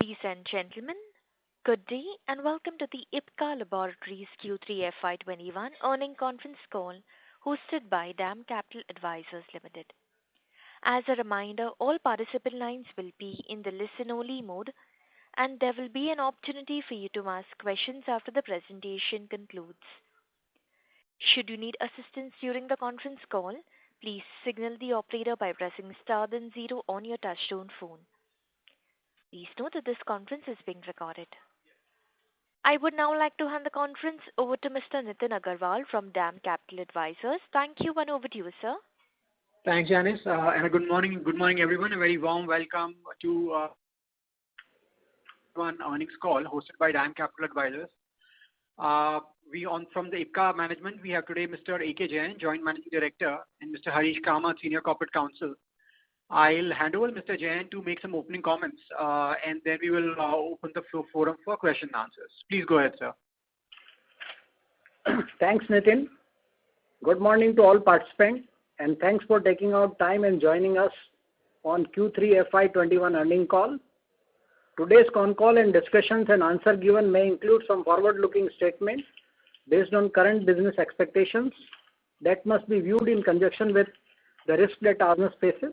Ladies and gentlemen, good day and welcome to the Ipca Laboratories Q3 FY21 earnings conference call hosted by DAM Capital Advisors Limited. As a reminder, all participant lines will be in the listen-only mode, and there will be an opportunity for you to ask questions after the presentation concludes. Should you need assistance during the conference call, please signal the operator by pressing star then zero on your touchtone phone. Please note that this conference is being recorded. I would now like to hand the conference over to Mr. Nitin Agarwal from DAM Capital Advisors. Thank you, and over to you, sir. Thanks, Janice, and a good morning everyone. A very warm welcome to one earnings call hosted by DAM Capital Advisors. From the Ipca management, we have today Mr. A.K. Jain, Joint Managing Director, and Mr. Harish Kamath, Senior Corporate Counsel. I'll hand over Mr. Jain to make some opening comments, and then we will open the forum for question and answers. Please go ahead, sir. Thanks, Nitin. Good morning to all participants, and thanks for taking out time and joining us on Q3 FY21 earnings call. Today's con call and discussions and answer given may include some forward-looking statements based on current business expectations that must be viewed in conjunction with the risk that our business faces.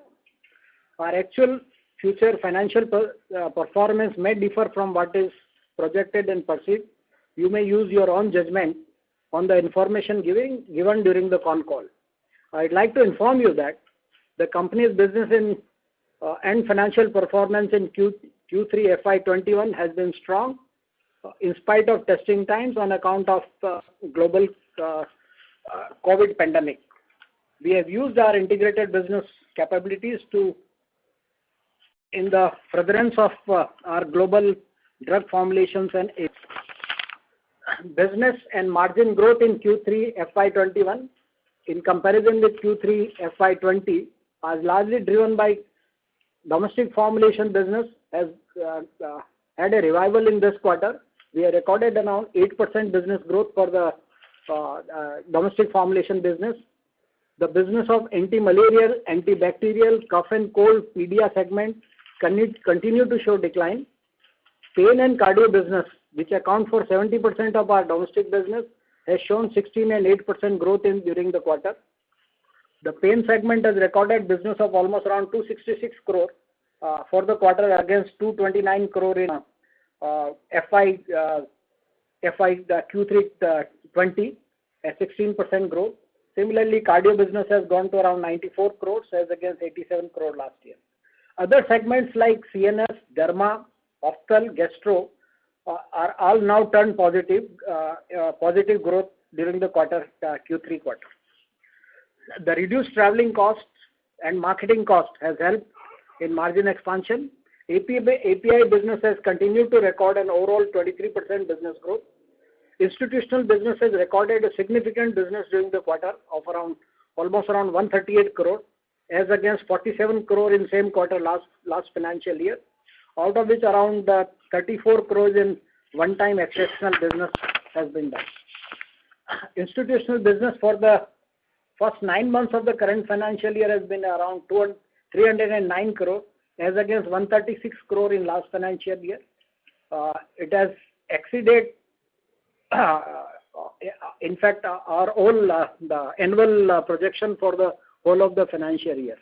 Our actual future financial performance may differ from what is projected and perceived. You may use your own judgment on the information given during the con call. I'd like to inform you that the company's business and financial performance in Q3 FY21 has been strong in spite of testing times on account of global COVID pandemic. We have used our integrated business capabilities in the furtherance of our global drug formulations and business and margin growth in Q3 FY21 in comparison with Q3 FY20 was largely driven by domestic formulation business has had a revival in this quarter. We have recorded around 8% business growth for the domestic formulation business. The business of anti-malarial, antibacterial, cough and cold media segment continue to show decline. Pain and cardio business, which account for 70% of our domestic business, has shown 16 and 8% growth during the quarter. The pain segment has recorded business of almost around 266 crore for the quarter against 229 crore in Q3 20, a 16% growth. Similarly, cardio business has gone to around 94 crores as against 87 crore last year. Other segments like CNS, Derma, Ophthalm, Gastro are all now turned positive growth during the Q3 quarter. The reduced traveling costs and marketing cost has helped in margin expansion. API business has continued to record an overall 23% business growth. Institutional business has recorded a significant business during the quarter of almost around 138 crore as against 47 crore in same quarter last financial year, out of which around 34 crores in one-time exceptional business has been done. Institutional business for the first 9 months of the current financial year has been around 309 crore as against 136 crore in last financial year. It has exceeded in fact our whole the annual projection for the whole of the financial year.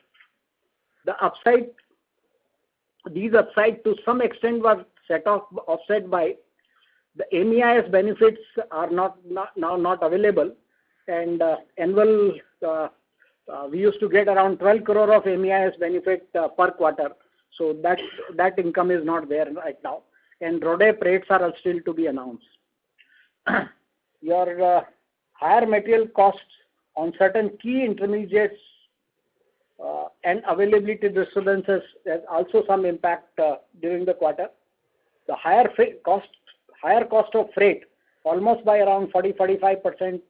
These upside to some extent were offset by the MEIS benefits are now not available, and annual we used to get around 12 crore of MEIS benefit per quarter, so that income is not there right now, and RODEP rates are still to be announced. Your higher material costs on certain key intermediates and availability disturbances has also some impact during the quarter. The higher cost of freight, almost by around 40-45%,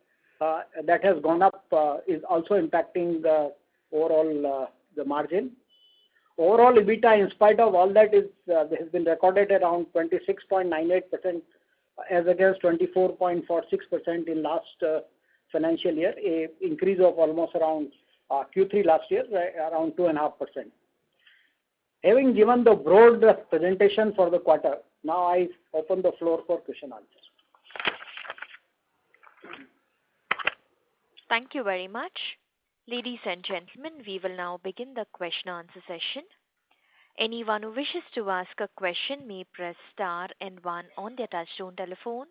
that has gone up, is also impacting the overall the margin. Overall EBITDA, in spite of all that, has been recorded around 26.98% as against 24.46% in last financial year, a increase of almost around Q3 last year, around 2.5%. Having given the broad presentation for the quarter, now I open the floor for question answer. Thank you very much. Ladies and gentlemen, we will now begin the question answer session. Anyone who wishes to ask a question may press star and one on their touchtone telephone.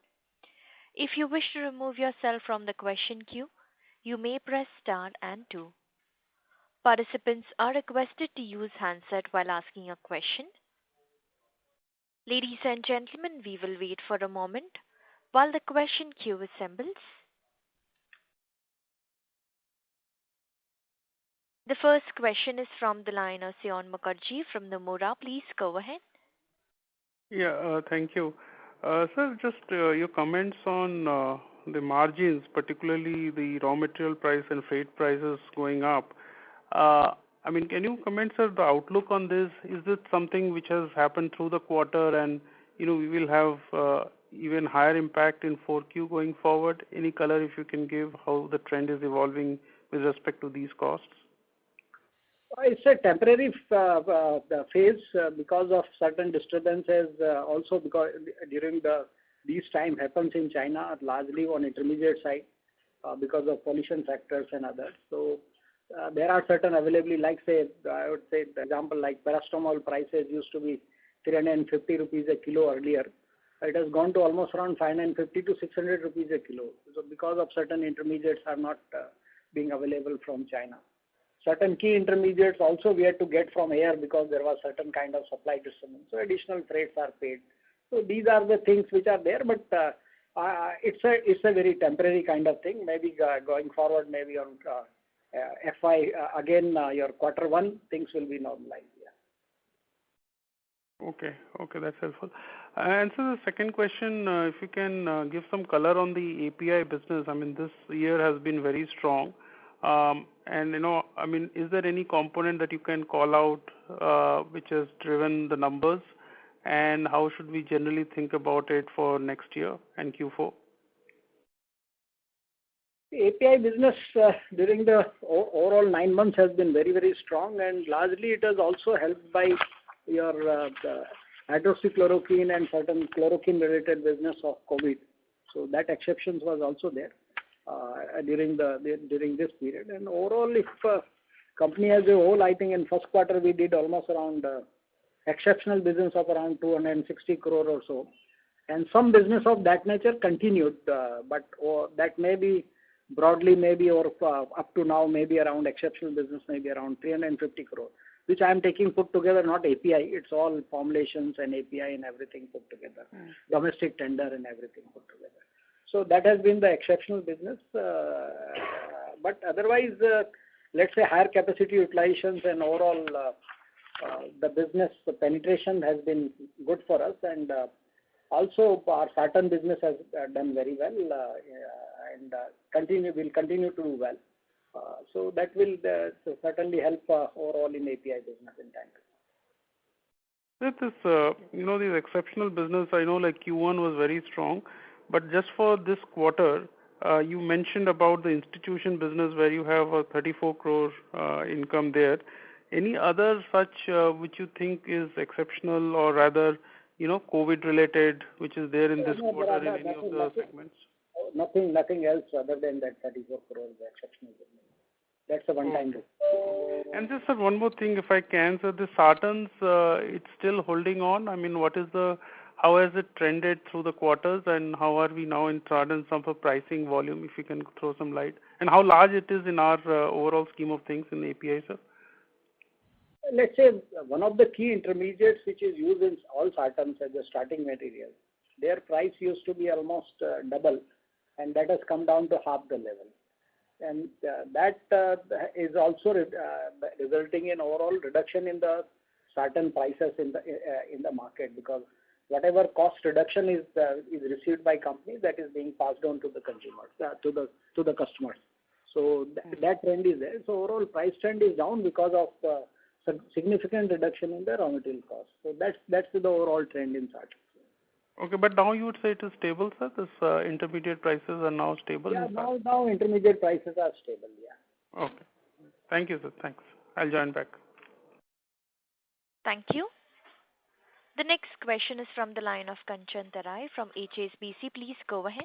If you wish to remove yourself from the question queue, you may press star and two. Participants are requested to use handset while asking a question. Ladies and gentlemen, we will wait for a moment while the question queue assembles. The first question is from the line of Sion Mukherjee from Nomura. Please go ahead. Yeah, thank you. Sir, just your comments on the margins, particularly the raw material price and freight prices going up. Can you comment, sir, the outlook on this? Is it something which has happened through the quarter and, we will have even higher impact in 4Q going forward? Any color if you can give how the trend is evolving with respect to these costs? It's a temporary phase because of certain disturbances. Also, because during these time happens in China, largely on intermediate side, because of pollution factors and others. So there are certain availability, like say, I would say, the example like paracetamol prices used to be 350 rupees a kilo earlier. It has gone to almost around 550 to 600 rupees a kilo. So because of certain intermediates are not being available from China. Certain key intermediates also we had to get from air because there was certain kind of supply disturbance. So additional freights are paid. So these are the things which are there, but it's a very temporary kind of thing. Maybe going forward, maybe on FY again, your quarter one things will be normalized. Yeah. Okay, that's helpful. And so the second question, if you can give some color on the API business. This year has been very strong. Is there any component that you can call out which has driven the numbers, and how should we generally think about it for next year and Q4? The API business during the overall 9 months has been very, very strong, and largely it has also helped by your hydroxychloroquine and certain chloroquine-related business of COVID. So that exceptions was also there during this period. And overall, if company as a whole, I think in first quarter we did almost around exceptional business of around 260 crore or so. And some business of that nature continued, but that may be broadly maybe or up to now maybe around exceptional business maybe around 350 crore, which I am taking put together, not API. It's all formulations and API and everything put together, domestic tender and everything put together. So that has been the exceptional business. But otherwise, let's say higher capacity utilizations and overall the business penetration has been good for us, and also our sartan business has done very well and will continue to do well. So that will certainly help overall in API business in time. These exceptional business, I know like Q1 was very strong, but just for this quarter, you mentioned about the institution business where you have a 34 crore income there. Any other such which you think is exceptional or rather, COVID related, which is there in this quarter in any of the segments? Nothing else other than that 34 crore is exceptional business. That's a one-time business. And just one more thing, if I can, so the sartans, it's still holding on. How has it trended through the quarters, and how are we now in sartans terms of pricing volume, if you can throw some light? And how large it is in our overall scheme of things in API, sir? Let's say one of the key intermediates which is used in all sartans as a starting material, their price used to be almost double, and that has come down to half the level. And that is also resulting in overall reduction in the sartan prices in the market, because whatever cost reduction is received by companies, that is being passed on to the consumers, to the customers. So that trend is there. So overall price trend is down because of significant reduction in the raw material cost. So that's the overall trend in sartan. Okay, but now you would say it is stable, sir? This intermediate prices are now stable? Yeah, now intermediate prices are stable, yeah. Okay. Thank you, sir. Thanks. I'll join back. Thank you. The next question is from the line of Kanchan Tarai from HSBC. Please go ahead.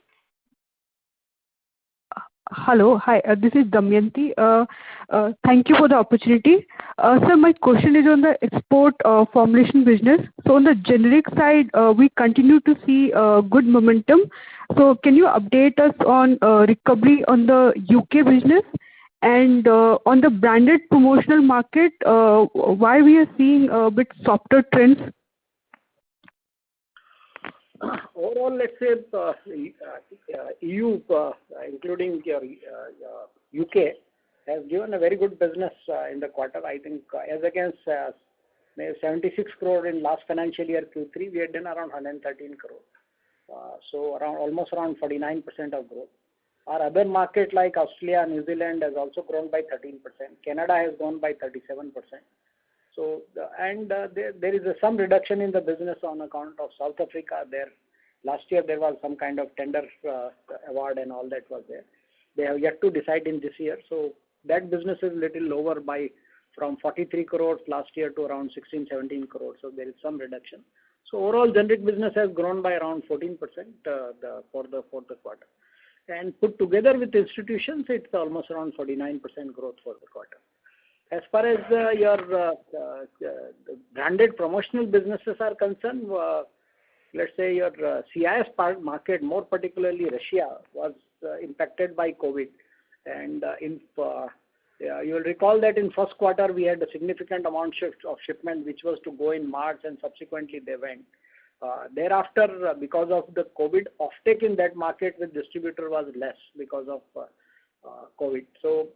Hello. Hi, this is Damayanti. Thank you for the opportunity. Sir, my question is on the export formulation business. So on the generic side, we continue to see good momentum. So can you update us on recovery on the UK business? And on the branded promotional market, why we are seeing a bit softer trends? Overall, let's say EU, including your UK, has given a very good business in the quarter. I think as against 76 crore in last financial year Q3, we had done around 113 crore. So almost around 49% of growth. Our other market like Australia, New Zealand has also grown by 13%. Canada has grown by 37%. So there is some reduction in the business on account of South Africa. There last year there was some kind of tender award and all that was there. They have yet to decide in this year. So that business is little lower by from 43 crores last year to around 16-17 crores. So there is some reduction. So overall generic business has grown by around 14% for the quarter. And put together with institutions, it's almost around 49% growth for the quarter. As far as your branded promotional businesses are concerned, let's say your CIS part market, more particularly Russia, was impacted by COVID. And you will recall that in first quarter we had a significant amount of shipment which was to go in March and subsequently they went. Thereafter, because of the COVID, offtake in that market with distributor was less because of COVID. So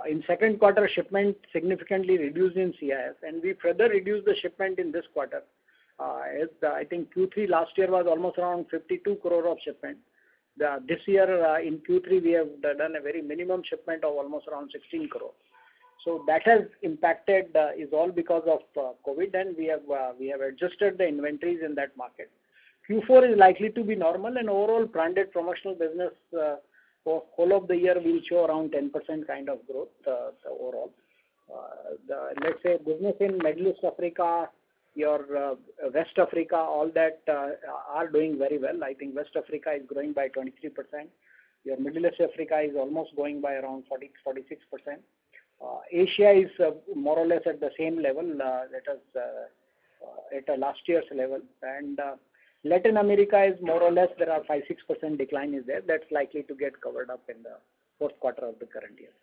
in second quarter, shipment significantly reduced in CIS, and we further reduced the shipment in this quarter. As I think Q3 last year was almost around 52 crore of shipment. This year in Q3 we have done a very minimum shipment of almost around 16 crore. So that has impacted is all because of COVID, and we have adjusted the inventories in that market. Q4 is likely to be normal, and overall branded promotional business for whole of the year will show around 10% kind of growth overall. Let's say business in Middle East Africa, your West Africa, all that are doing very well. I think West Africa is growing by 23%. Your Middle East Africa is almost going by around 46%. Asia is more or less at the same level, at last year's level. And Latin America is more or less, there are 5-6% decline is there. That's likely to get covered up in the fourth quarter of the current year.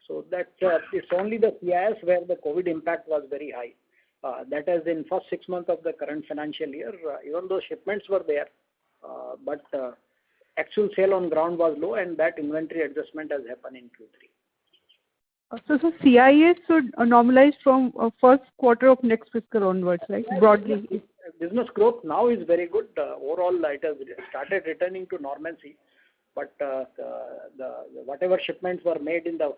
So that it's only the CIS where the COVID impact was very high. That is in first 6 months of the current financial year, even though shipments were there, but actual sale on ground was low, and that inventory adjustment has happened in Q3. So CIS should normalize from first quarter of next fiscal onwards, right? Broadly. Business growth now is very good. Overall, it has started returning to normalcy, but whatever shipments were made in the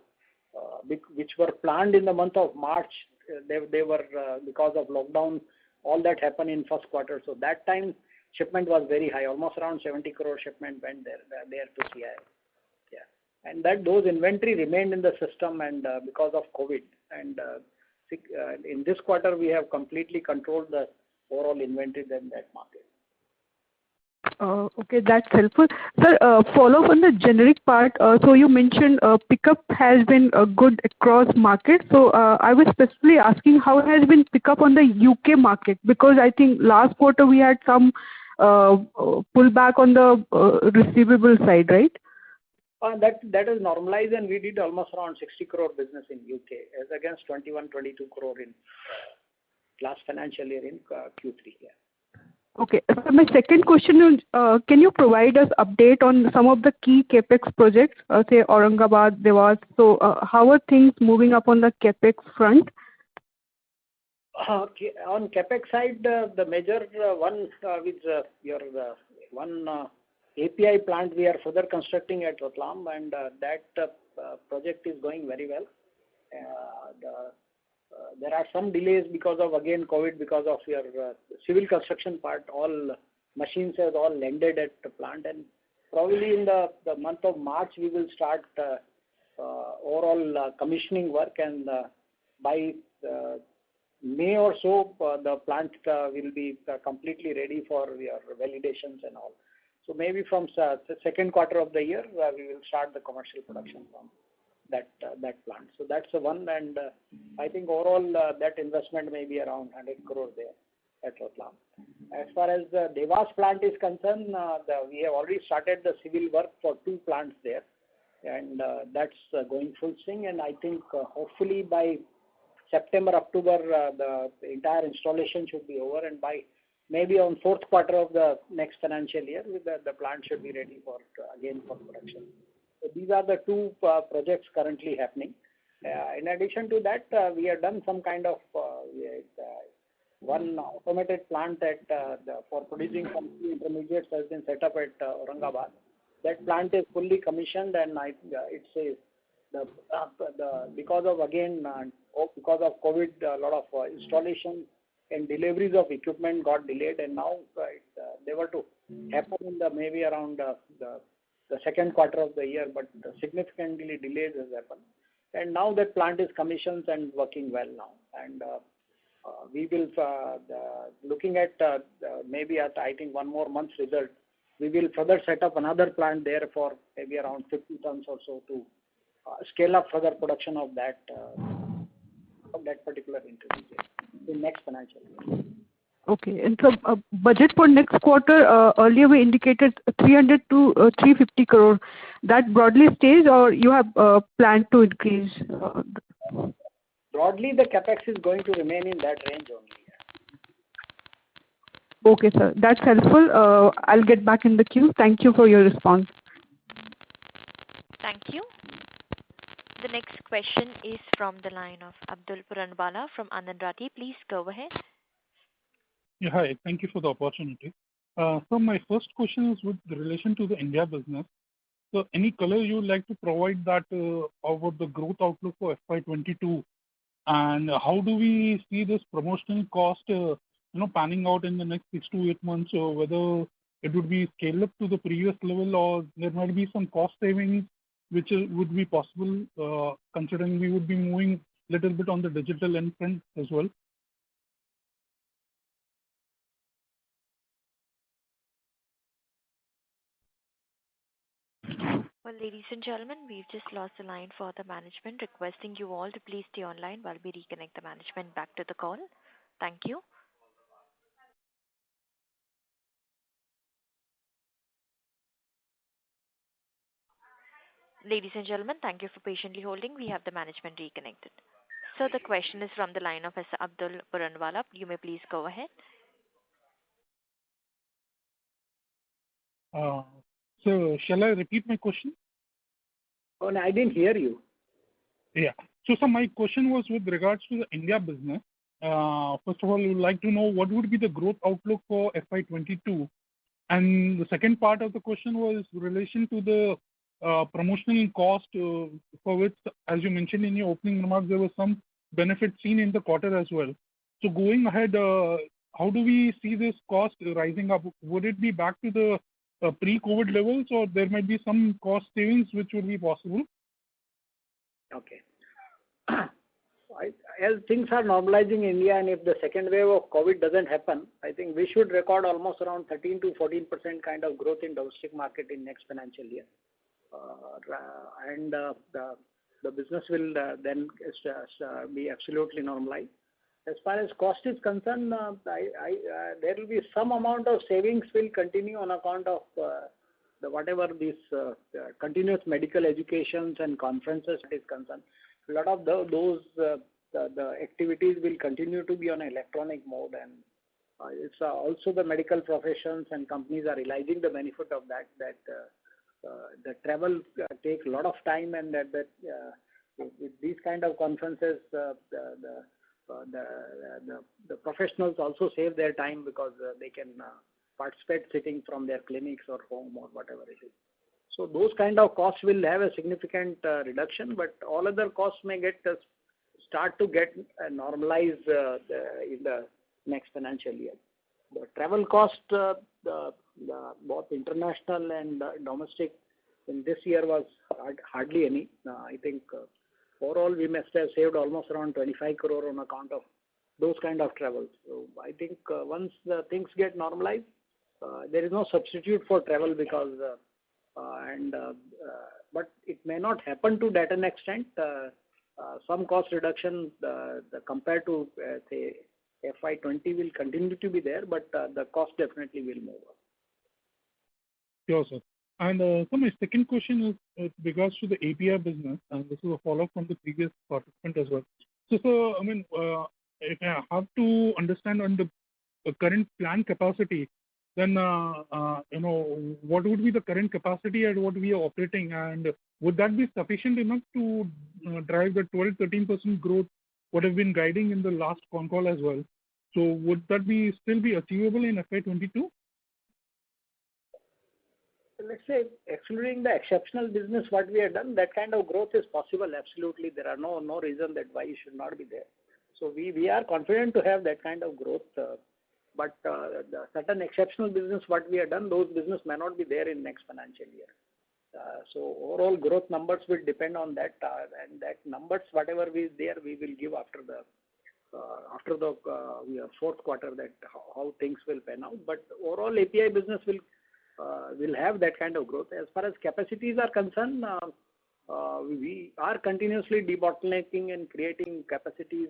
which were planned in the month of March, they were because of lockdown, all that happened in first quarter. So that time shipment was very high, almost around 70 crore shipment went there to CIS. Yeah, and that those inventory remained in the system, and because of COVID, and in this quarter we have completely controlled the overall inventory in that market. Okay, that's helpful. Sir, follow up on the generic part. So you mentioned pickup has been good across markets. So I was specifically asking how has been pickup on the UK market, because I think last quarter we had some pullback on the receivable side, right? That is normalized, and we did almost around 60 crore business in UK as against 21-22 crore in last financial year in Q3. Yeah. Okay. So my second question is, can you provide us update on some of the key capex projects, say Aurangabad, Dewas? So how are things moving up on the capex front? On capex side, the major one with your one API plant we are further constructing at Ratlam, and that project is going very well. There are some delays because of again COVID, because of your civil construction part. All machines have all landed at the plant, and probably in the month of March we will start overall commissioning work, and by May or so, the plant will be completely ready for your validations and all. So maybe from the second quarter of the year, we will start the commercial production from that plant. So that's the one, and I think overall that investment may be around 100 crore there at Ratlam. As far as the Devas plant is concerned, we have already started the civil work for 2 plants there, and that's going full swing. And I think hopefully by September, October, the entire installation should be over, and by maybe on fourth quarter of the next financial year, the plant should be ready for again for production. So these are the 2 projects currently happening. In addition to that, we have done some kind of one automated plant for producing some key intermediates has been set up at Aurangabad. That plant is fully commissioned, and it's because of COVID, a lot of installation and deliveries of equipment got delayed, and now they were to happen in maybe around the second quarter of the year, but significantly delayed has happened. And now that plant is commissioned and working well now, and we will looking at maybe at I think 1 more month's result, we will further set up another plant there for maybe around 50 tons or so to scale up further production of that particular intermediate in next financial year. Okay. And so budget for next quarter, earlier we indicated 300 to 350 crore. That broadly stays, or you have planned to increase? Broadly, the capex is going to remain in that range only. Okay, sir. That's helpful. I'll get back in the queue. Thank you for your response. Thank you. The next question is from the line of Abdul Puranwala from Anand Rathi. Please go ahead. Yeah, hi. Thank you for the opportunity. So my first question is with relation to the India business. So any color you would like to provide that about the growth outlook for FY22, and how do we see this promotional cost panning out in the next 6 to 8 months, or whether it would be scaled up to the previous level, or there might be some cost savings which would be possible considering we would be moving a little bit on the digital end front as well. Well, ladies and gentlemen, we've just lost the line for the management, requesting you all to please stay online while we reconnect the management back to the call. Thank you. Ladies and gentlemen, thank you for patiently holding. We have the management reconnected. So the question is from the line of Mr. Abdul Puranwala. You may please go ahead. So shall I repeat my question? Oh, no, I didn't hear you. Yeah. So my question was with regards to the India business. First of all, we would like to know what would be the growth outlook for FY22. And the second part of the question was in relation to the promotional cost for which, as you mentioned in your opening remarks, there was some benefit seen in the quarter as well. So going ahead, how do we see this cost rising up? Would it be back to the pre-COVID levels, or there might be some cost savings which would be possible? Okay. As things are normalizing in India, and if the second wave of COVID doesn't happen, I think we should record almost around 13 to 14% kind of growth in domestic market in next financial year. And the business will then be absolutely normalized. As far as cost is concerned, there will be some amount of savings will continue on account of whatever these continuous medical educations and conferences is concerned. A lot of those the activities will continue to be on electronic mode, and it's also the medical professions and companies are realizing the benefit of that. The travel takes a lot of time, and that with these kind of conferences, the professionals also save their time because they can participate sitting from their clinics or home or whatever it is. So those kind of costs will have a significant reduction, but all other costs may start to get normalized in the next financial year. The travel cost, both international and domestic, in this year was hardly any. I think overall we must have saved almost around 25 crore on account of those kind of travels. So I think once the things get normalized, there is no substitute for travel because but it may not happen to that an extent. Some cost reduction compared to say FY20 will continue to be there, but the cost definitely will move up. Sure, sir. And so my second question is with regards to the API business, and this is a follow-up from the previous participant as well. So I mean, if I have to understand on the current plant capacity, then what would be the current capacity at what we are operating, and would that be sufficient enough to drive the 12-13% growth what have been guiding in the last con call as well? So would that still be achievable in FY22? Let's say, excluding the exceptional business what we have done, that kind of growth is possible. Absolutely, there are no reason that why it should not be there. So we are confident to have that kind of growth. But the certain exceptional business what we have done, those business may not be there in next financial year. So overall growth numbers will depend on that, and that numbers whatever is there we will give after the fourth quarter that how things will pan out. But overall API business will have that kind of growth. As far as capacities are concerned, we are continuously debottlenecking and creating capacities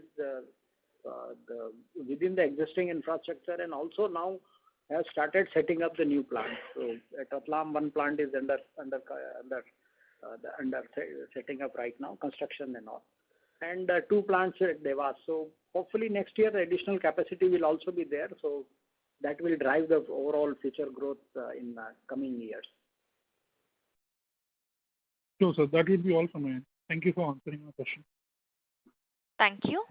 within the existing infrastructure, and also now have started setting up the new plants. So at Ratlam, one plant is under setting up right now, construction and all, and 2 plants at Devas. So hopefully next year the additional capacity will also be there. So that will drive the overall future growth in coming years. Sure, sir. That would be all from my end. Thank you for answering my question. Thank you.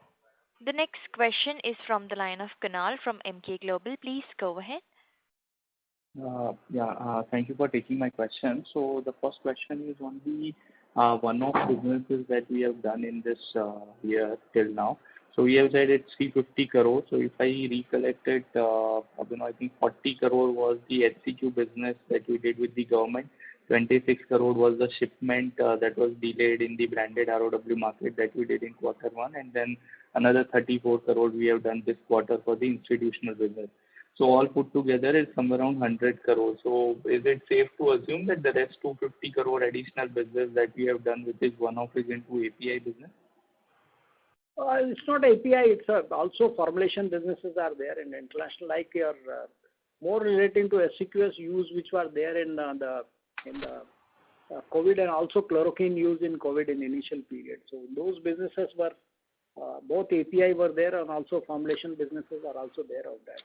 The next question is from the line of Kunal from Emkay Global. Please go ahead. Thank you for taking my question. So the first question is on the one-off businesses that we have done in this year till now. So we have said it's 350 crore. So if I recollect it, I think 40 crore was the HCQ business that we did with the government. 26 crore was the shipment that was delayed in the branded ROW market that we did in Q1, and then another 34 crore we have done this quarter for the institutional business. So all put together is somewhere around 100 crore. So is it safe to assume that the rest 250 crore additional business that we have done, which is one-off, is into API business? It's not API, it's also formulation businesses are there in international, like your more relating to SCQS use, which were there in the COVID, and also chloroquine use in COVID in initial period. So those businesses were both API were there, and also formulation businesses are also there of that.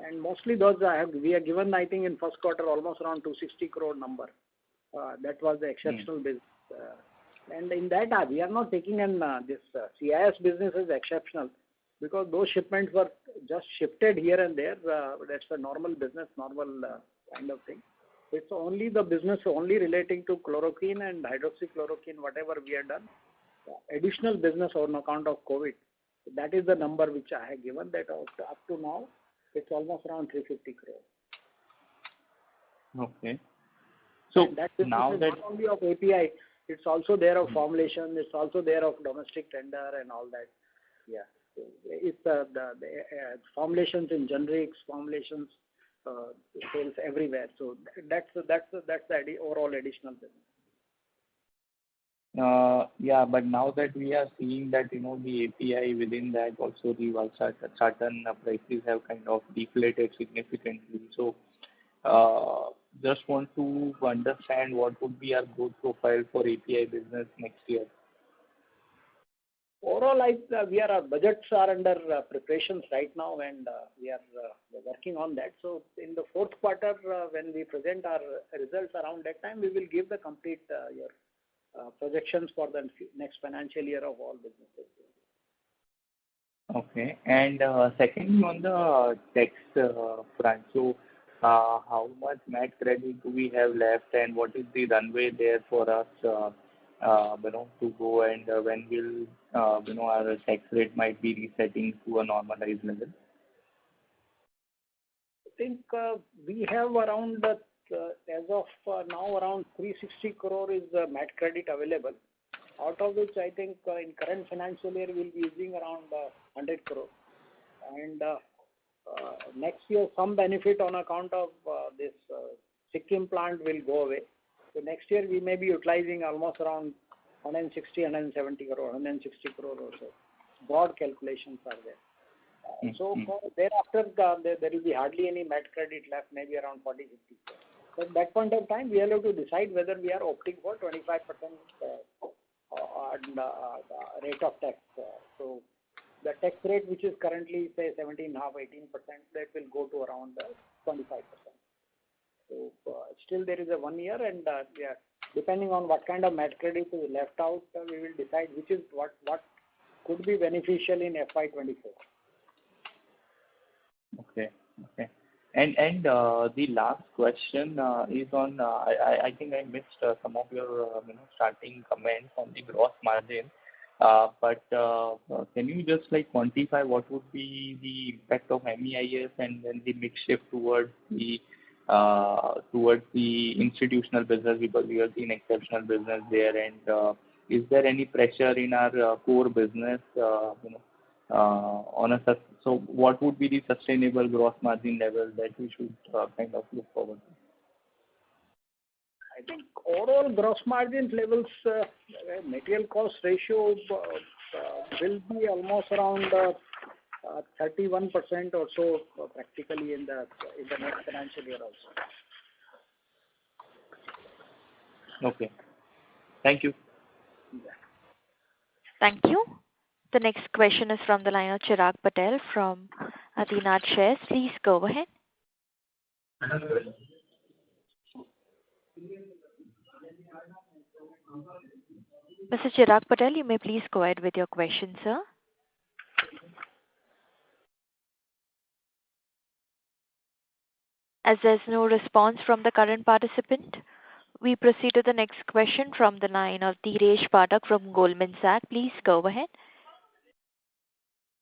And mostly those we are given, I think in first quarter almost around 260 crore number. That was the exceptional business. And in that we are not taking in this CIS business is exceptional, because those shipments were just shifted here and there. That's a normal business, normal kind of thing. It's only the business only relating to chloroquine and hydroxychloroquine, whatever we have done. Additional business on account of COVID. That is the number which I have given, that up to now it's almost around 350 crore. Okay. So that now that not only of API, it's also there of formulation, it's also there of domestic tender and all that. Yeah. So it's the formulations in generics, formulations sales everywhere. So that's the overall additional business. But now that we are seeing that the API within that also the certain prices have kind of deflated significantly. So just want to understand what would be our growth profile for API business next year. Overall, our budgets are under preparations right now, and we are working on that. So in the fourth quarter, when we present our results around that time, we will give the complete projections for the next financial year of all businesses. Okay. And secondly, on the tax front, so how much MAT credit do we have left, and what is the runway there for us to go, and when will our tax rate might be resetting to a normalized level? I think we have around as of now around 360 crore is MAT credit available, out of which I think in current financial year we'll be using around 100 crore. and next year some benefit on account of this Sikkim plant will go away. So next year we may be utilizing almost around 160, 170 crore, 160 crore or so. Broad calculations are there. So thereafter there will be hardly any MAT credit left, maybe around 40, 50 crore. So at that point of time, we have to decide whether we are opting for 25% rate of tax. So the tax rate, which is currently say 17.5, 18%, that will go to around 25%. So still there is a 1 year, and depending on what kind of MAT credit is left out, we will decide which is what could be beneficial in FY24. Okay. And the last question is on, I think I missed some of your starting comments on the gross margin. But can you just quantify what would be the impact of MEIS and then the mix shift towards the institutional business, because we have seen exceptional business there, and is there any pressure in our core business so what would be the sustainable gross margin level that we should kind of look forward to? I think overall gross margin levels, material cost ratio will be almost around 31% or so practically in the next financial year also. Okay. Thank you. Yeah. Thank you. The next question is from the line of Chirag Patel from Athena Shares. Please go ahead. Mr. Chirag Patel, you may please go ahead with your question, sir. As there's no response from the current participant, we proceed to the next question from the line of Dheeresh Pathak from Goldman Sachs. Please go ahead.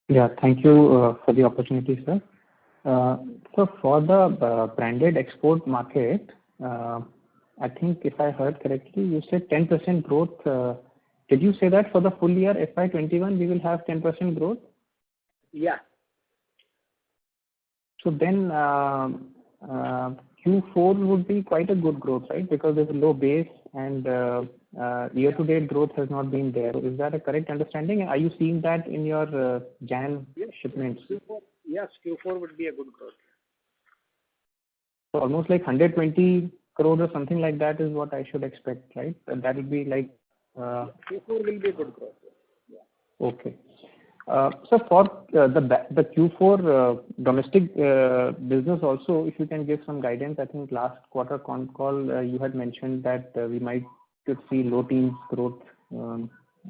Yeah, thank you for the opportunity, sir. So for the branded export market, I think if I heard correctly, you said 10% growth. Did you say that for the full year FY21 we will have 10% growth? Yeah. So then Q4 would be quite a good growth, right? Because there's a low base and year-to-date growth has not been there. Is that a correct understanding? Are you seeing that in your Jan shipments? Yes, Q4 would be a good growth. So almost like 120 crore or something like that is what I should expect, right? And that would be like... Q4 will be a good growth. Yeah. Okay. So for the Q4 domestic business also, if you can give some guidance, I think last quarter con call you had mentioned that we could see low teens growth,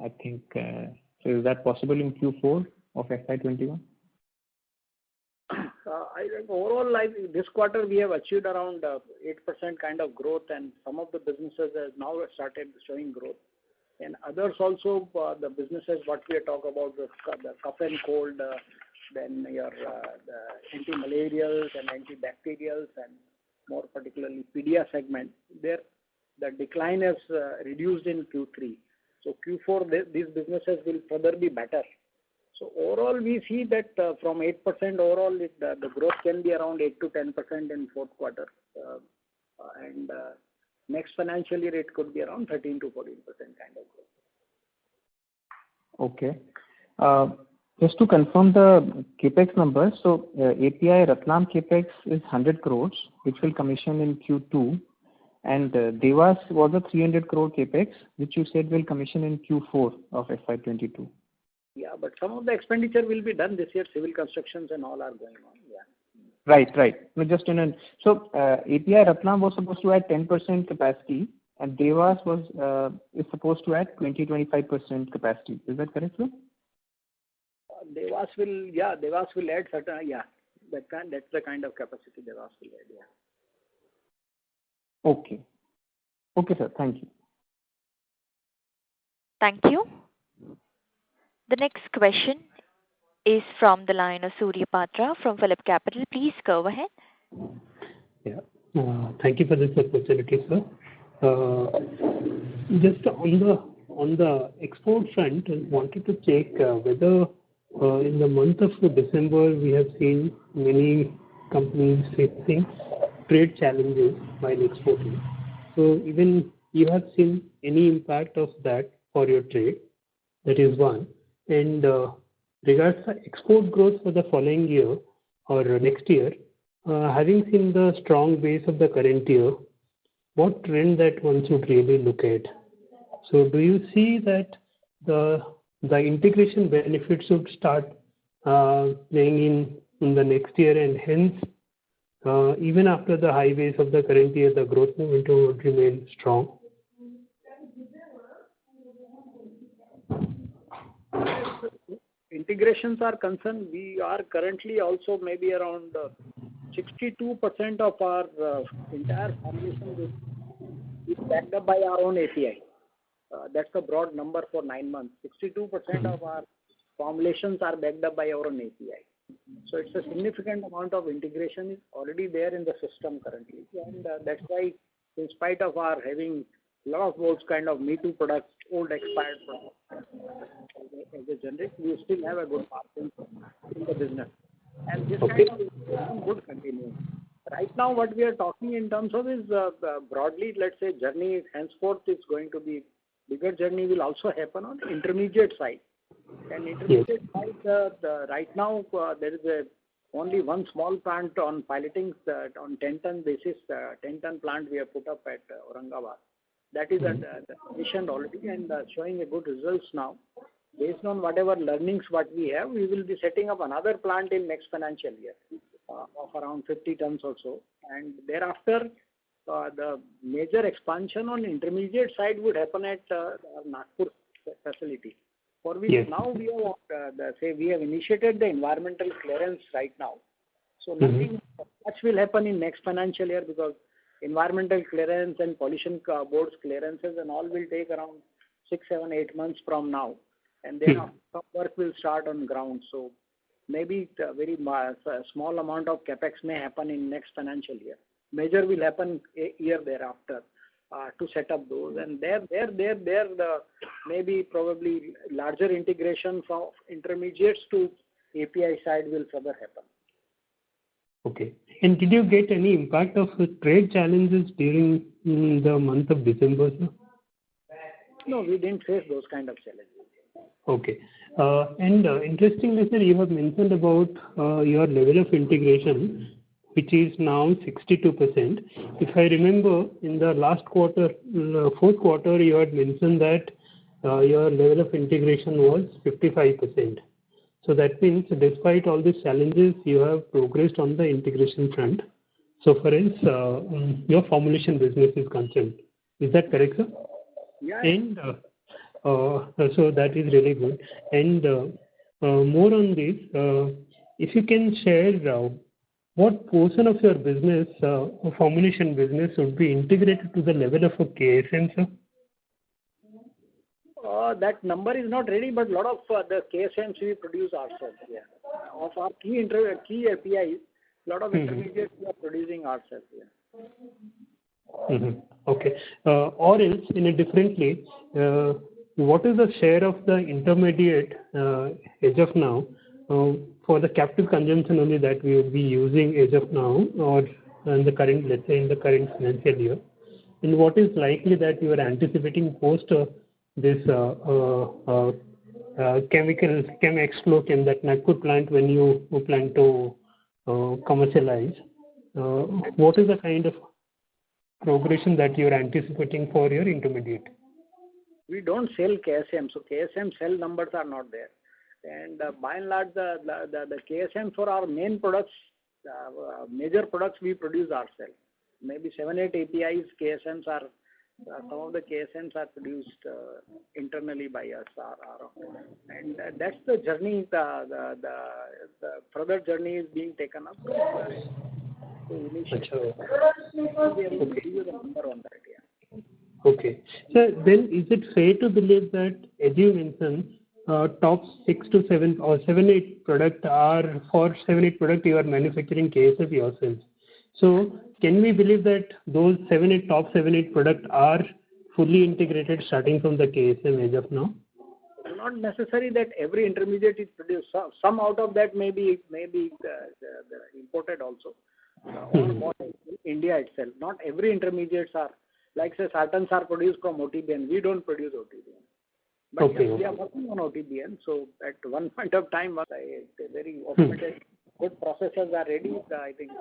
I think. So is that possible in Q4 of FY21? I think overall, this quarter we have achieved around 8% kind of growth, and some of the businesses have now started showing growth. And others also, the businesses what we are talking about, the cough and cold, then your the anti-malarials and antibacterials, and more particularly pedia segment, there the decline has reduced in Q3. So Q4 these businesses will further be better. So overall we see that from 8% overall the growth can be around 8 to 10% in fourth quarter, and next financial year it could be around 13 to 14% kind of growth. Okay. Just to confirm the capex numbers, so API Ratlam capex is 100 crores, which will commission in Q2, and Dewas was a 300 crore capex, which you said will commission in Q4 of FY22. Yeah, but some of the expenditure will be done this year. Civil constructions and all are going on. Yeah. Right. No, just so API Ratlam was supposed to add 10% capacity, and Dewas is supposed to add 20-25% capacity. Is that correct, sir? Dewas will add certain, that's the kind of capacity Dewas will add, yeah. Okay. Okay, sir. Thank you. Thank you. The next question is from the line of Surya Patra from Phillip Capital. Please go ahead. Yeah. Thank you for this opportunity, sir. Just on the export front, I wanted to check whether in the month of December, we have seen many companies facing trade challenges while exporting. So even you have seen any impact of that for your trade? That is one. And regards to export growth for the following year or next year, having seen the strong base of the current year, what trend that one should really look at? So do you see that the integration benefits should start playing in the next year, and hence even after the high base of the current year, the growth momentum would remain strong? Integrations are concerned, we are currently also maybe around 62% of our entire formulation is backed up by our own API. That's the broad number for 9 months. 62% of our formulations are backed up by our own API. So it's a significant amount of integration is already there in the system currently. And that's why, in spite of our having a lot of those kind of Me Too products, old expired products, as a generic, we still have a good margin in the business. And this kind of integration would continue. Right now, what we are talking in terms of is broadly, let's say, journey henceforth is going to be bigger journey will also happen on the intermediate side. And intermediate side, right now there is only one small plant on piloting on 10-ton basis. 10-ton plant we have put up at Aurangabad. That is commissioned already and showing a good results now. Based on whatever learnings what we have, we will be setting up another plant in next financial year of around 50 tons or so. And thereafter, the major expansion on intermediate side would happen at our Nagpur facility, for which now we have we have initiated the environmental clearance right now. So nothing much will happen in next financial year, because environmental clearance and pollution boards clearances and all will take around 6, 7, 8 months from now, and then some work will start on ground. So maybe a very small amount of capex may happen in next financial year. Major will happen a year thereafter to set up those, and there the maybe probably larger integration from intermediates to API side will further happen. Okay. And did you get any impact of trade challenges during the month of December, sir? No, we didn't face those kind of challenges. Okay. And interestingly, sir, you have mentioned about your level of integration, which is now 62%. If I remember, in the last quarter, fourth quarter, you had mentioned that your level of integration was 55%. So that means, despite all these challenges, you have progressed on the integration front, so far as your formulation business is concerned. Is that correct, sir? Yeah. And so that is really good. And more on this, if you can share what portion of your business, formulation business, would be integrated to the level of a KSM, sir? That number is not ready, but a lot of the KSMs we produce ourselves. Yeah. Of our key APIs, a lot of intermediates we are producing ourselves. Yeah. Okay. Or else, in a differently, what is the share of the intermediate as of now for the captive consumption only that we would be using as of now, or in the current, let's say in the current financial year? And what is likely that you are anticipating post this chemical Chem-Explo that Nagpur plant when you plan to commercialize? What is the kind of progression that you are anticipating for your intermediate? We don't sell KSM, so KSM sell numbers are not there. And by and large, the KSM for our main products, major products we produce ourselves. Maybe 7, 8 APIs, KSMs are, some of the KSMs are produced internally by us. And that's the journey, the further journey is being taken up. Okay. So then is it fair to believe that, as you mentioned, top 6 to 7 or 7, 8 product are, for 7, 8 product you are manufacturing KSM yourselves. So can we believe that those 7, 8 top 7, 8 product are fully integrated starting from the KSM as of now? not necessary that every intermediate is produced. Some out of that may be the imported also, or bought in India itself. Not every intermediates are, like say sartans are produced from OTBN. We don't produce OTBN. But yes, we are working on OTBN. So at one point of time, once very automated good processes are ready, I think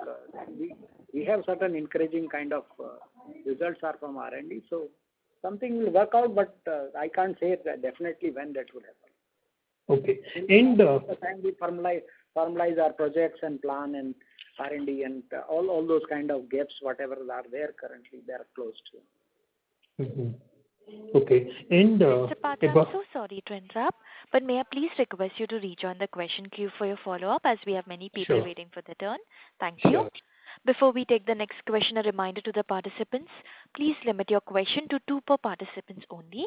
we have certain encouraging kind of results are from R&D. So something will work out, but I can't say that definitely when that will happen. Okay. And the time we formalize our projects and plan and R&D and all those kind of gaps, whatever are there currently, they are closed. Okay. And Mr. Patra, I'm so sorry to interrupt, but may I please request you to rejoin the question queue for your follow-up, as we have many people waiting for their turn. Thank you. Before we take the next question, a reminder to the participants, please limit your question to 2 per participants only.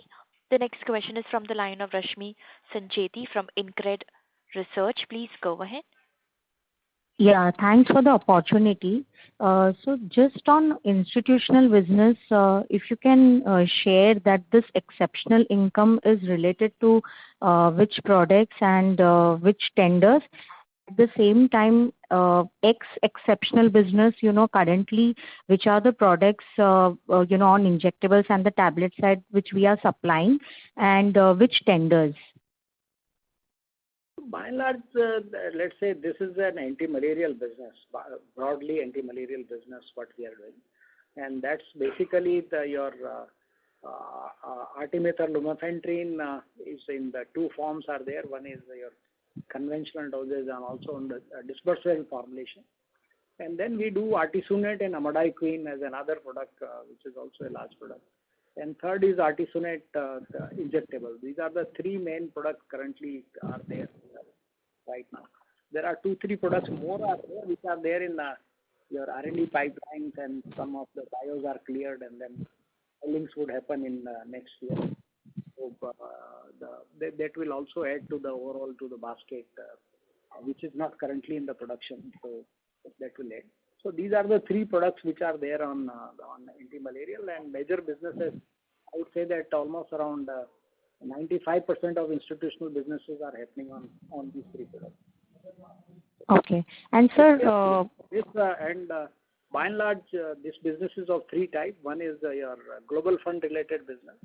The next question is from the line of Rashmi Sancheti from InCred Research. Please go ahead. Yeah, thanks for the opportunity. So just on institutional business, if you can share that this exceptional income is related to which products and which tenders. At the same time, exceptional business, currently, which are the products, on injectables and the tablet side, which we are supplying, and which tenders? By and large, let's say this is an anti-malarial business, broadly anti-malarial business, what we are doing. And that's basically your artemether lumefantrine is in the 2 forms are there. One is your conventional dosage and also on the dispersible formulation. And then we do artesunate and amidaquine as another product, which is also a large product. And third is artesunate injectable. These are the 3 main products currently are there right now. There are 2-3 products more are there, which are there in your R&D pipelines, and some of the bios are cleared, and then filings would happen in next year. So that will also add to the overall to the basket, which is not currently in the production. So that will add. So these are the 3 products which are there on anti-malarial, and major businesses. I would say that almost around 95% of institutional businesses are happening on these 3 products. Okay. And sir, by and large, this business is of 3 types. One is your global fund related business.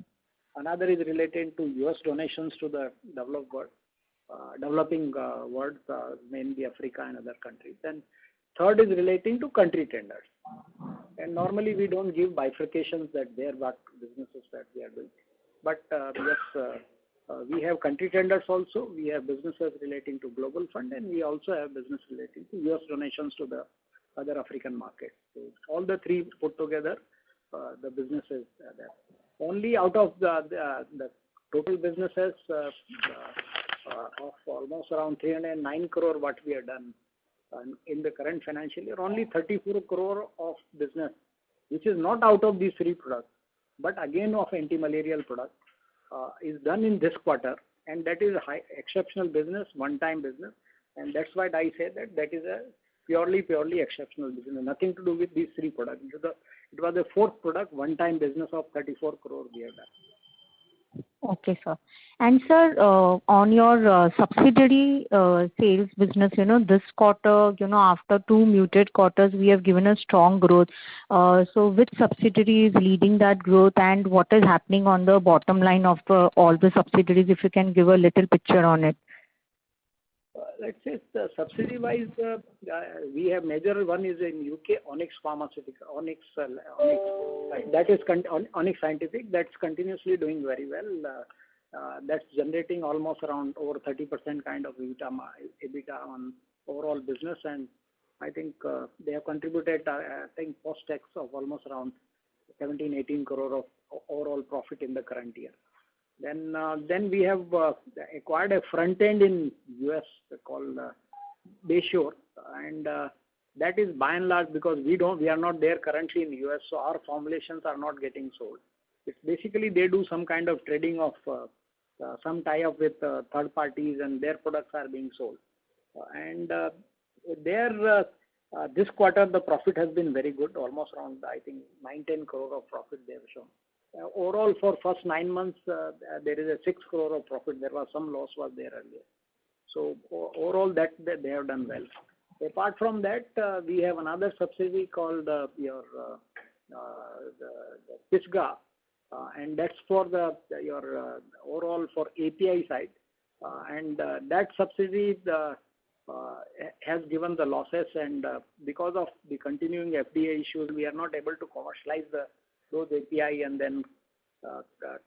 Another is related to U.S. donations to the developing world, mainly Africa and other countries. And third is relating to country tenders. And normally we don't give bifurcations that there what businesses that we are doing. But yes, we have country tenders also. We have businesses relating to global fund, and we also have business relating to U.S. donations to the other African markets. So all the 3 put together, the businesses are there. Only out of the total businesses of almost around 309 crore what we have done in the current financial year, only 34 crore of business, which is not out of these 3 products, but again of anti-malarial product, is done in this quarter, and that is a high exceptional business, one-time business, and that's why I say that is a purely exceptional business, nothing to do with these 3 products. It was the 4th product, one-time business of 34 crore we have done. Okay, sir. And sir, on your subsidiary sales business, this quarter, after 2 muted quarters, we have given a strong growth. So which subsidiary is leading that growth, and what is happening on the bottom line of all the subsidiaries, if you can give a little picture on it? Let's say the subsidy-wise, we have major one is in UK, Onyx Pharmaceutical, Onyx that is Onyx Scientific, that's continuously doing very well. That's generating almost around over 30% kind of EBITDA on overall business, and I think they have contributed, I think post-tax of almost around 17-18 crore of overall profit in the current year. Then we have acquired a front end in US called Bayshore, and that is by and large because we are not there currently in US, so our formulations are not getting sold. It's basically they do some kind of trading of some tie-up with third parties, and their products are being sold. And this quarter the profit has been very good, almost around I think 9-10 crore of profit they have shown. Overall, for first 9 months, there is a 6 crore of profit. There was some loss was there earlier. So overall, that they have done well. Apart from that, we have another subsidiary called the Pisgah, and that's for your overall for API side. And that subsidiary has given the losses, and because of the continuing FDA issues, we are not able to commercialize those API and then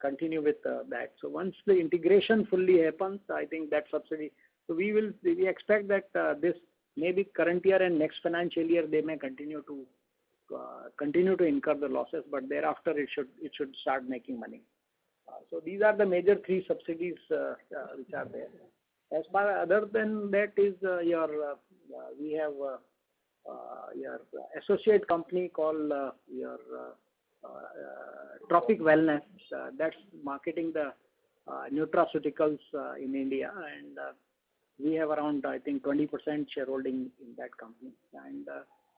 continue with that. So once the integration fully happens, I think that subsidy. So we expect that this maybe current year and next financial year they may continue to incur the losses, but thereafter it should start making money. So these are the major 3 subsidies which are there. As far other than that is we have your associate company called Tropic Wellness. That's marketing the nutraceuticals in India, and we have around, I think, 20% shareholding in that company. And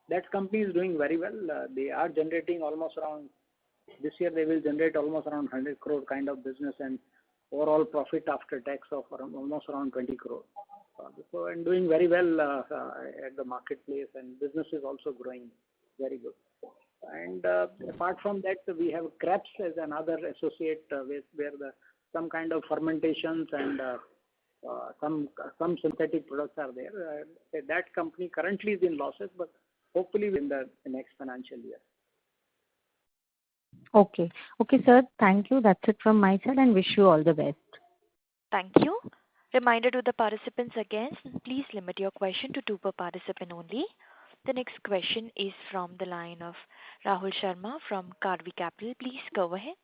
that company is doing very well. They are generating almost around, this year they will generate almost around 100 crore kind of business, and overall profit after tax of almost around 20 crore. So, and doing very well at the marketplace, and business is also growing very good. And apart from that, we have Krebs as another associate where some kind of fermentations and some synthetic products are there. That company currently is in losses, but hopefully in the next financial year. Okay. Okay, sir. Thank you. That's it from my side, and wish you all the best. Thank you. Reminder to the participants again, please limit your question to 2 per participant only. The next question is from the line of Rahul Sharma from Karvy Capital. Please go ahead.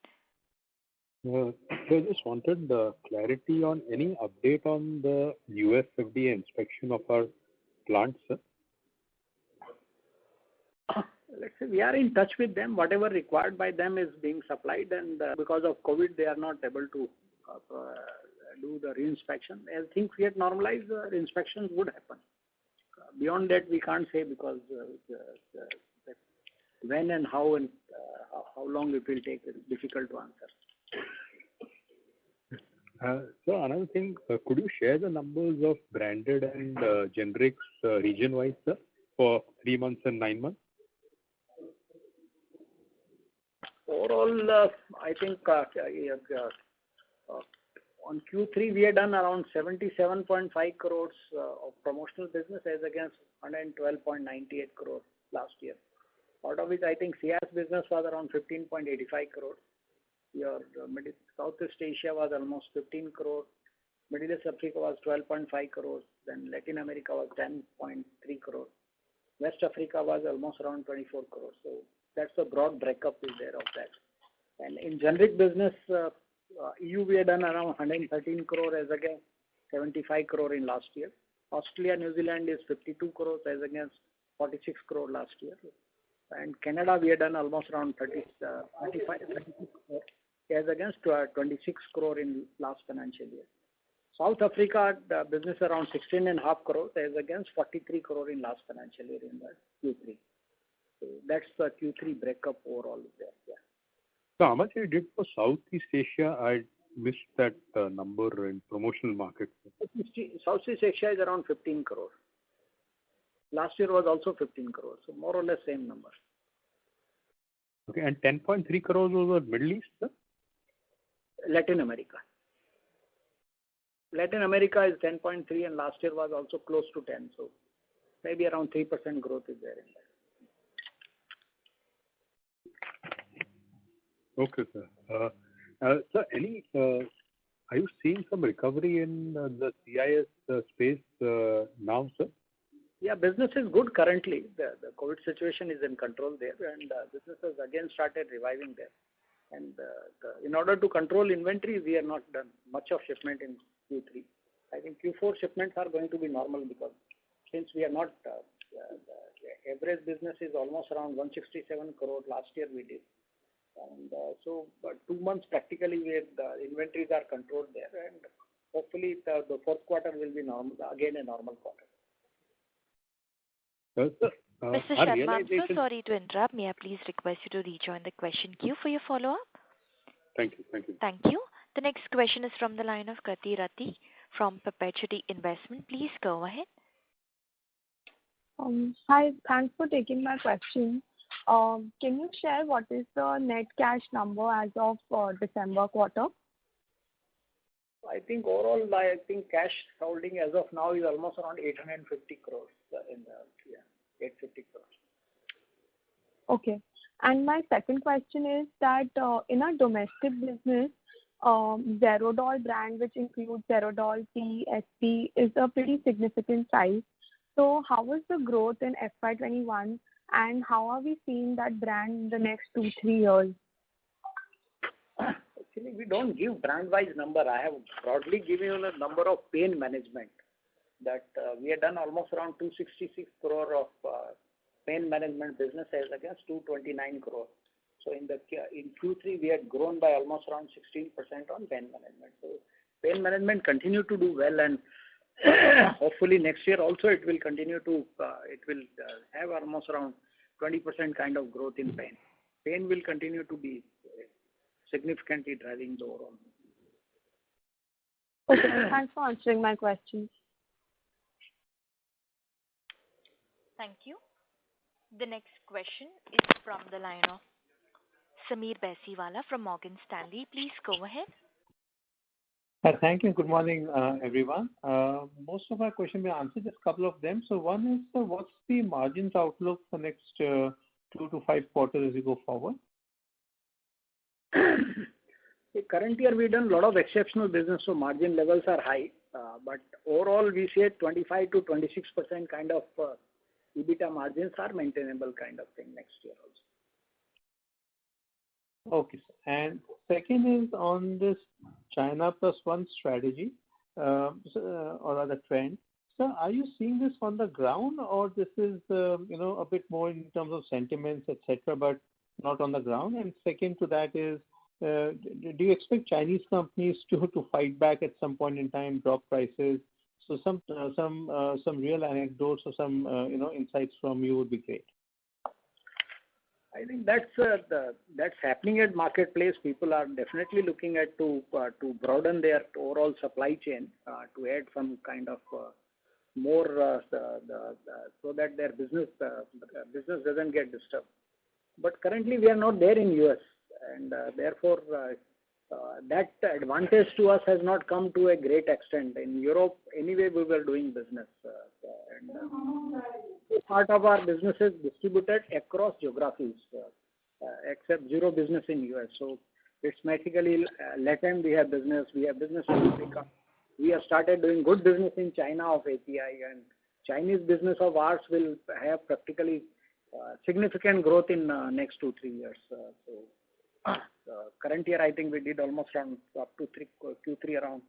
So I just wanted clarity on any update on the US FDA inspection of our plants, sir. Let's say we are in touch with them. Whatever required by them is being supplied, and because of COVID, they are not able to do the reinspection. As things get normalized, inspections would happen. Beyond that, we can't say because when and how long it will take is difficult to answer. So another thing, could you share the numbers of branded and generics region-wise, sir, for 3 months and 9 months? Overall, I think on Q3 we had done around 77.5 crores of promotional business as against 112.98 crores last year. Out of which I think CIS business was around 15.85 crores. Your Southeast Asia was almost 15 crores. Middle East Africa was 12.5 crores. Then Latin America was 10.3 crores. West Africa was almost around 24 crores. So that's a broad breakup is there of that. And in generic business, EU we had done around 113 crore as against 75 crore in last year. Australia, New Zealand is 52 crores as against 46 crore last year. And Canada we had done almost around 36 crore as against 26 crore in last financial year. South Africa business around 16.5 crores as against 43 crore in last financial year in the Q3. So that's the Q3 breakup overall there. Yeah. So how much you did for Southeast Asia? I missed that number in promotional market. Southeast Asia is around 15 crore. Last year was also 15 crore. So more or less same number. Okay, and 10.3 crores was the Middle East, sir? Latin America. Latin America is 10.3 and last year was also close to 10. So maybe around 3% growth is there in that. Okay, sir. Sir, are you seeing some recovery in the CIS space now, sir? Yeah, business is good currently. The COVID situation is in control there, and business has again started reviving there. And in order to control inventory, we have not done much of shipment in Q3. I think Q4 shipments are going to be normal because since we are not, the average business is almost around 167 crore last year we did. And so 2 months practically the inventories are controlled there, and hopefully the fourth quarter will be normal, again a normal quarter. Sir, Mr. Sharma, I'm so sorry to interrupt. May I please request you to rejoin the question queue for your follow-up? Thank you. Thank you. Thank you. The next question is from the line of Krati Rati from Perpetuity Investment. Please go ahead. Hi, thanks for taking my question. Can you share what is the net cash number as of December quarter? I think overall, cash holding as of now is almost around 850 crores 850 crores. Okay. And my second question is that in our domestic business, Zerodol brand, which includes Zerodol T, SP, is a pretty significant size. So how was the growth in FY21 and how are we seeing that brand in the next 2-3 years? Actually, we don't give brand-wise number. I have broadly given you the number of pain management that we have done almost around 266 crore of pain management business as against 229 crore. So in Q3 we had grown by almost around 16% on pain management. So pain management continue to do well, and hopefully next year also it will continue to have almost around 20% kind of growth in pain. Pain will continue to be significantly driving the overall. Okay, thanks for answering my questions. Thank you. The next question is from the line of Sameer Baisiwala from Morgan Stanley. Please go ahead. Thank you. Good morning, everyone. Most of my questions were answered, just a couple of them. So one is, what's the margins outlook for next 2 to 5 quarters as we go forward? Current year we've done a lot of exceptional business, so margin levels are high. But overall we say 25 to 26% kind of EBITDA margins are maintainable kind of thing next year also. Okay, sir. And second is on this China Plus One strategy, or rather trend. So are you seeing this on the ground, or this is a bit more in terms of sentiments, etc., but not on the ground? And second to that is, do you expect Chinese companies to fight back at some point in time, drop prices? So some real anecdotes or some insights from you would be great. I think that's happening at marketplace. People are definitely looking at to broaden their overall supply chain, to add some kind of more so that their business doesn't get disturbed. But currently we are not there in US, and therefore that advantage to us has not come to a great extent. In Europe, anyway, we were doing business, and part of our business is distributed across geographies, except zero business in US. So it's basically Latin. We have business in Africa. We have started doing good business in China of API, and Chinese business of ours will have practically significant growth in next 2-3 years. Current year, I think we did almost around up to Q3 around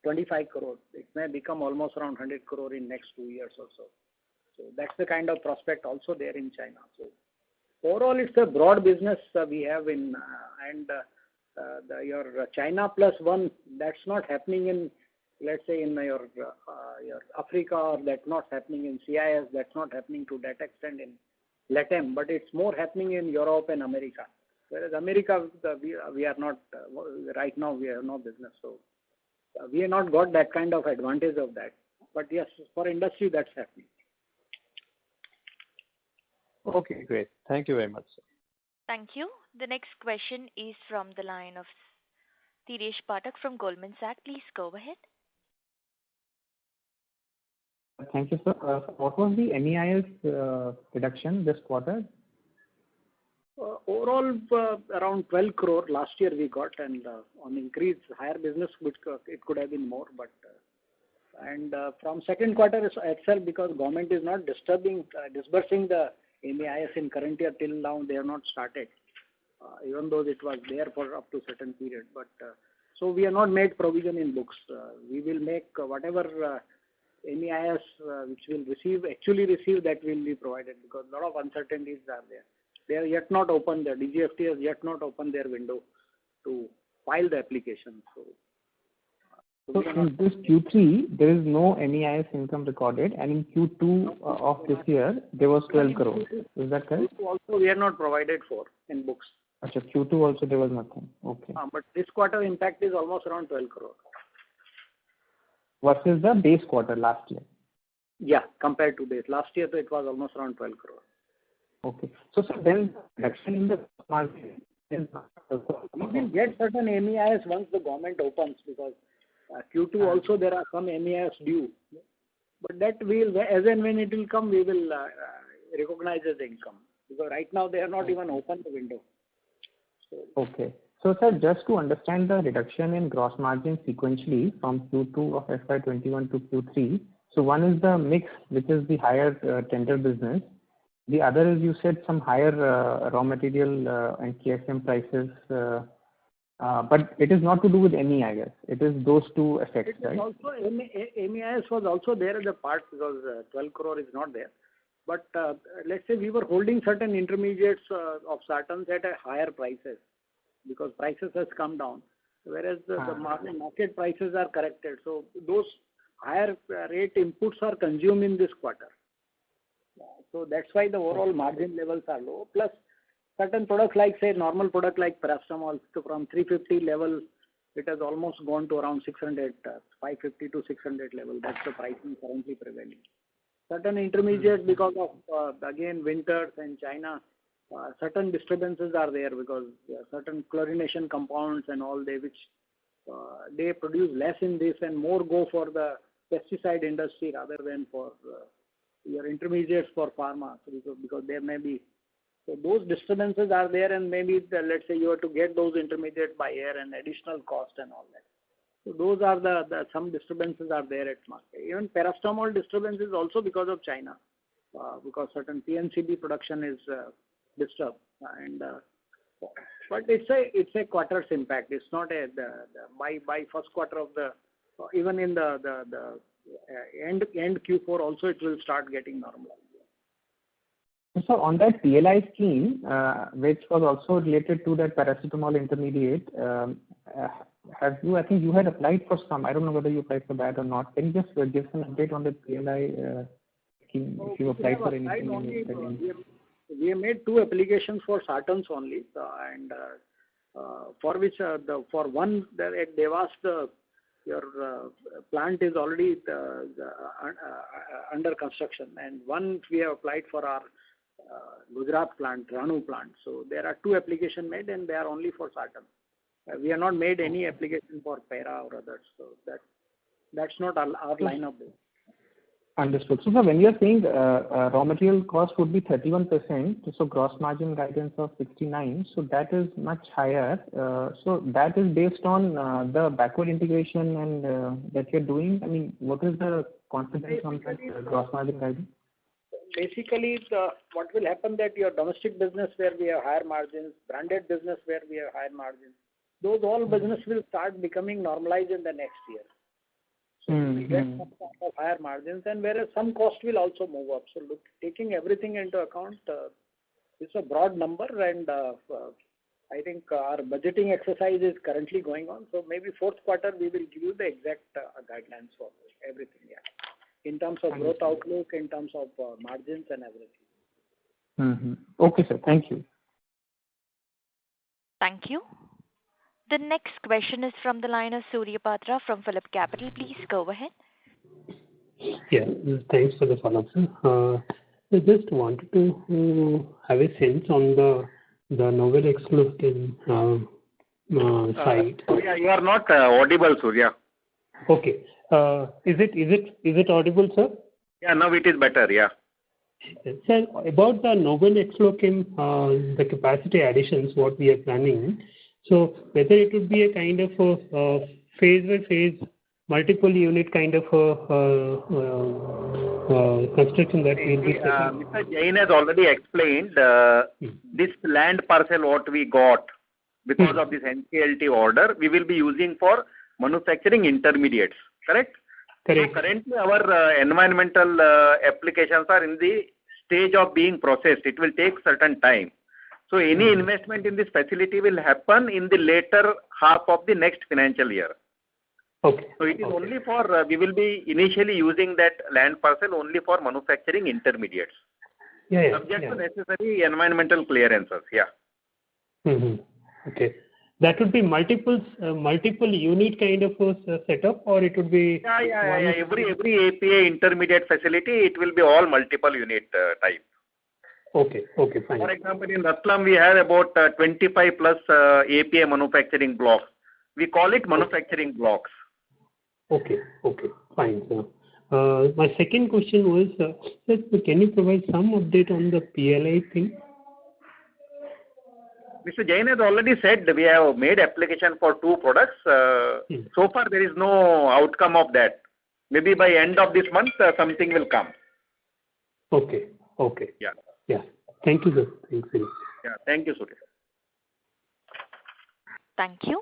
25 crore. It may become almost around 100 crore in next 2 years or so. So that's the kind of prospect also there in China. So overall, it's a broad business we have in, and your China Plus One, that's not happening in, let's say, in your Africa, or that's not happening in CIS, that's not happening to that extent in Latin, but it's more happening in Europe and America. Whereas America, we are not, right now we have no business. So we have not got that kind of advantage of that. But yes, for industry, that's happening. Okay, great. Thank you very much, sir. Thank you. The next question is from the line of Dheeresh Pathak from Goldman Sachs. Please go ahead. Thank you, sir. What was the MEIS reduction this quarter? Overall, around 12 crore last year we got, and on increase higher business, which it could have been more, but and from second quarter itself, because government is not disbursing the MEIS in current year till now, they have not started, even though it was there for up to certain period. But so we have not made provision in books. We will make whatever MEIS which will actually receive, that will be provided, because a lot of uncertainties are there. They are yet not opened. The DGFT has yet not opened their window to file the application. So in this Q3, there is no MEIS income recorded, and in Q2 of this year, there was 12 crore. Is that correct? Also, we are not provided for in books. Achha, Q2 also there was nothing. Okay. But this quarter impact is almost around 12 crore. Versus the base quarter last year. Yeah, compared to base. Last year it was almost around 12 crore. Okay. So sir, then reduction in the margin is we will get certain MEIS once the government opens, because Q2 also there are some MEIS due. But that will, as and when it will come, we will recognize as income. Because right now they are not even open the window. So, okay. So sir, just to understand the reduction in gross margin sequentially from Q2 of FY21 to Q3. So one is the mix, which is the higher tender business. The other is, you said, some higher raw material and KSM prices. But it is not to do with ME, I guess. It is those two effects, right? Also, MEIS was also there as a part, because 12 crore is not there. But let's say we were holding certain intermediates of sartans at a higher prices, because prices has come down, whereas the market prices are corrected. So those higher rate inputs are consumed in this quarter. So that's why the overall margin levels are low. Plus certain products like, say, normal product like paracetamol, so from 350 level, it has almost gone to around 600, 550 to 600 level. That's the pricing currently prevailing. Certain intermediates, because of, again, winters in China, certain disturbances are there, because certain chlorination compounds and all which they produce less in this and more go for the pesticide industry rather than for your intermediates for pharma, because there may be, so those disturbances are there, and maybe let's say you have to get those intermediates by air and additional cost and all that. So those are the some disturbances are there at market. Even paracetamol disturbance is also because of China, because certain PNCB production is disturbed, and but it's a quarter's impact. It's not by first quarter of the, even in the end Q4 also it will start getting normalized. So on that PLI scheme, which was also related to that paracetamol intermediate, have you? I think you had applied for some. I don't know whether you applied for that or not. Can you just give some update on the PLI scheme? If you applied for anything? We have made 2 applications for sartans only, and for which for one at Devas your plant is already under construction, and one we have applied for our Gujarat plant, Ranu plant. So there are 2 applications made, and they are only for sartans. We have not made any application for para or others, so that's not our line of business. Understood. So when you are saying raw material cost would be 31%, so gross margin guidance of 69, so that is much higher. So that is based on the backward integration and that you're doing. I mean, what is the confidence on that gross margin guidance? Basically, what will happen that your domestic business where we have higher margins, branded business where we have higher margins, those all business will start becoming normalized in the next year. So we get some kind of higher margins, and whereas some cost will also move up. So taking everything into account, it's a broad number, and I think our budgeting exercise is currently going on. So maybe fourth quarter we will give you the exact guidelines for everything, in terms of growth outlook, in terms of margins and everything. Okay, sir. Thank you. Thank you. The next question is from the line of Surya Patra from Phillip Capital. Please go ahead. Yeah, thanks for the follow-up, sir. I just wanted to have a sense on the novel explosive side. Surya, you are not audible, Surya. Okay. Is it audible, sir? Yeah, now it is better. Yeah. Sir, about the novel explochem, the capacity additions, what we are planning. So whether it would be a kind of a phase by phase, multiple unit kind of construction that we will be setting. Mr. Jain has already explained this land parcel what we got because of this NCLT order, we will be using for manufacturing intermediates. Correct? Correct. So currently our environmental applications are in the stage of being processed. It will take certain time. So any investment in this facility will happen in the later half of the next financial year. Okay. So it is only for, we will be initially using that land parcel only for manufacturing intermediates. Yeah. Subject to necessary environmental clearances. Yeah. Okay. That would be multiple unit kind of a setup, or it would be Yeah. Every API intermediate facility, it will be all multiple unit type. Okay, fine. For example, in Ratlam, we have about 25 plus API manufacturing blocks. We call it manufacturing blocks. Okay, fine, sir. My second question was, sir, can you provide some update on the PLI thing? Mr. Jain has already said we have made application for 2 products. So far, there is no outcome of that. Maybe by end of this month, something will come. Okay. Yeah. Thank you, sir. Thanks. Yeah. Thank you, Surya. Thank you.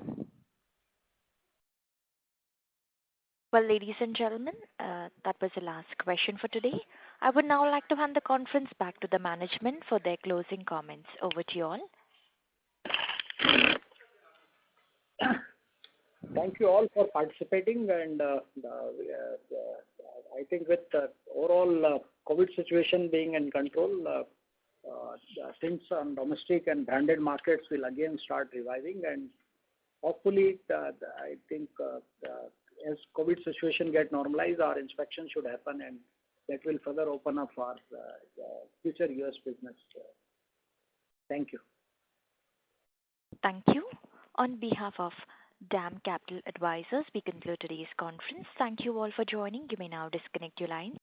Well, ladies and gentlemen, that was the last question for today. I would now like to hand the conference back to the management for their closing comments. Over to you all. Thank you all for participating, and I think with the overall COVID situation being in control, things on domestic and branded markets will again start reviving, and hopefully, I think as COVID situation get normalized, our inspection should happen, and that will further open up our future US business. Thank you. Thank you. On behalf of DAM Capital Advisors, we conclude today's conference. Thank you all for joining. You may now disconnect your lines.